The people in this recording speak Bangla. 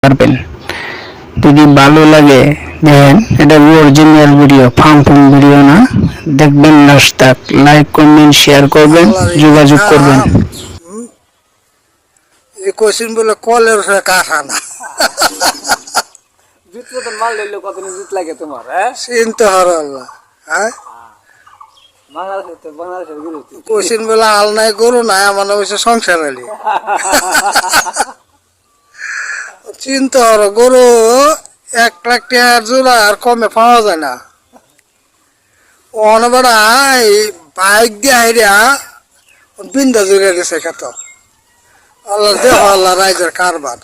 পারবেন। যদি ভালো লাগে দেখেন, এটা অরিজিনাল ভিডিও, ফাং ভিডিও না। দেখবেন লাস্ট তক, লাইক কমেন্ট শেয়ার করবেন, যোগাযোগ করবেন। কোশ্চিন বলে কলের কাঠা না জুত মতন মাল লইলে কতদিন জুত লাগে তোমার? হ্যাঁ, চিনতে হবে আল্লাহ। হ্যাঁ, বাংলাদেশের বিরুদ্ধে কোশ্চিন বলে আল নাই গরু নাই, আমার নাম হচ্ছে সংসার আলী। চিনতে হবে, গরু 1 লাখ টাকার জোড়া আর কমে পাওয়া যায় না। অনবেড়া বাইক দিয়ে হাইরা বিন্দা জুড়ে গেছে খেত। আল্লাহ দেহ, আল্লাহ রাইজের কারবার।